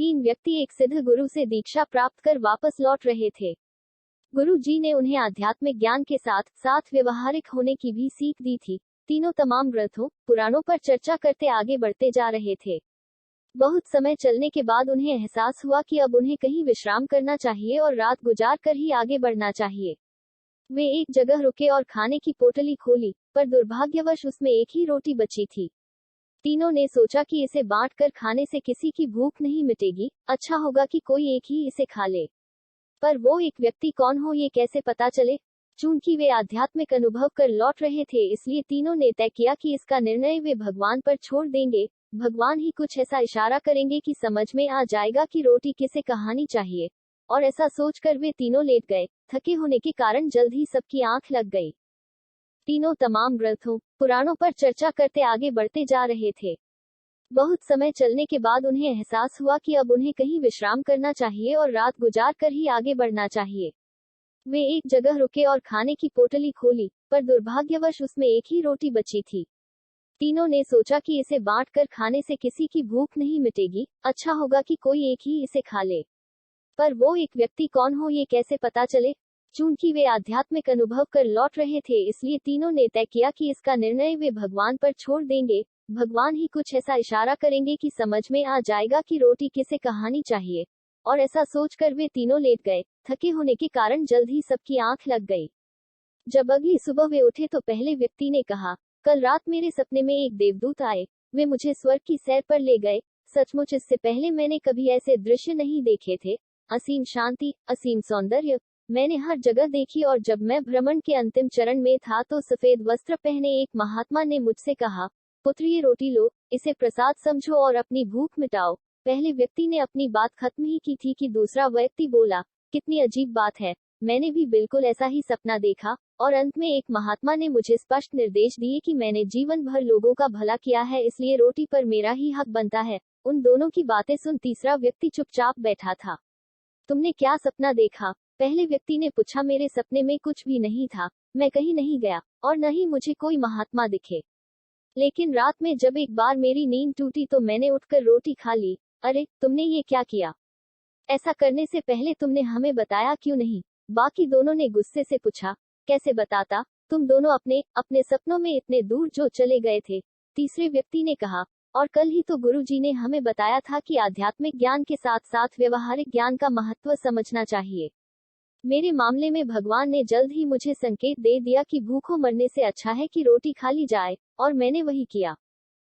तीन व्यक्ति एक सिद्ध गुरु से दीक्षा प्राप्त कर वापस लौट रहे थे। गुरु जी ने उन्हें आध्यात्मिक ज्ञान के साथ साथ व्यवहारिक होने की भी सीख दी थी। तीनों तमाम ग्रंथों पुराणों पर चर्चा करते आगे बढ़ते जा रहे थे। बहुत समय चलने के बाद उन्हें एहसास हुआ कि अब उन्हें कहीं विश्राम करना चाहिए और रात गुजार कर ही आगे बढ़ना चाहिए। वे एक जगह रुके और खाने की पोटली खोली, पर दुर्भाग्यवश उसमें एक ही रोटी बची थी। तीनों ने सोचा कि इसे बांट कर खाने से किसी की भूख नहीं मिटेगी, अच्छा होगा कि कोई एक ही इसे खा ले। पर वो एक व्यक्ति कौन हो ये कैसे पता चले? चूंकि वे आध्यात्मिक अनुभव कर लौट रहे थे, इसलिए तीनों ने तय किया कि इसका निर्णय वे भगवान पर छोड़ देंगे। भगवान ही कुछ ऐसा इशारा करेंगे कि समझ में आ जाएगा कि रोटी किसे कहानी चाहिए। और ऐसा सोचकर वे तीनों लेट गए। थके होने के कारण जल्द ही सबकी आंख लग गई। तीनों तमाम ग्रंथों पुराणों पर चर्चा करते आगे बढ़ते जा रहे थे। बहुत समय चलने के बाद उन्हें एहसास हुआ कि अब उन्हें कहीं विश्राम करना चाहिए और रात गुजार कर ही आगे बढ़ना चाहिए। वे एक जगह रुके और खाने की पोटली खोली, पर दुर्भाग्यवश उसमें एक ही रोटी बची थी। तीनों ने सोचा कि इसे बांट कर खाने से किसी की भूख नहीं मिटेगी, अच्छा होगा कि कोई एक ही इसे खा ले। पर वो एक व्यक्ति कौन हो ये कैसे पता चले? चूंकि वे आध्यात्मिक अनुभव कर लौट रहे थे, इसलिए तीनों ने तय किया कि इसका निर्णय वे भगवान पर छोड़ देंगे। भगवान ही कुछ ऐसा इशारा करेंगे कि समझ में आ जाएगा कि रोटी किसे कहानी चाहिए। और ऐसा सोचकर वे तीनों लेट गए। थके होने के कारण जल्द ही सबकी आंख लग गई। जब अगली सुबह वे उठे तो पहले व्यक्ति ने कहा, कल रात मेरे सपने में एक देवदूत आए। वे मुझे स्वर्ग की सैर पर ले गए। सचमुच इससे पहले मैंने कभी ऐसे दृश्य नहीं देखे थे। असीम शांति, असीम सौंदर्य मैंने हर जगह देखी। और जब मैं भ्रमण के अंतिम चरण में था तो सफेद वस्त्र पहने एक महात्मा ने मुझसे कहा, पुत्र ये रोटी लो, इसे प्रसाद समझो और अपनी भूख मिटाओ। पहले व्यक्ति ने अपनी बात खत्म ही की थी कि दूसरा व्यक्ति बोला, कितनी अजीब बात है, मैंने भी बिल्कुल ऐसा ही सपना देखा। और अंत में एक महात्मा ने मुझे स्पष्ट निर्देश दिए कि मैंने जीवन भर लोगों का भला किया है, इसलिए रोटी पर मेरा ही हक बनता है। उन दोनों की बातें सुन तीसरा व्यक्ति चुपचाप बैठा था। तुमने क्या सपना देखा? पहले व्यक्ति ने पूछा। मेरे सपने में कुछ भी नहीं था, मैं कहीं नहीं गया और न ही मुझे कोई महात्मा दिखे। लेकिन रात में जब एक बार मेरी नींद टूटी तो मैंने उठकर रोटी खा ली। अरे, तुमने ये क्या किया? ऐसा करने से पहले तुमने हमें बताया क्यों नहीं? बाकी दोनों ने गुस्से से पूछा, कैसे बताता? तुम दोनों अपने अपने सपनों में इतने दूर जो चले गए थे। तीसरे व्यक्ति ने कहा, और कल ही तो गुरुजी ने हमें बताया था कि आध्यात्मिक ज्ञान के साथ साथ व्यवहारिक ज्ञान का महत्व समझना चाहिए। मेरे मामले में भगवान ने जल्द ही मुझे संकेत दे दिया कि भूखों मरने से अच्छा है कि रोटी खा ली जाए, और मैंने वही किया।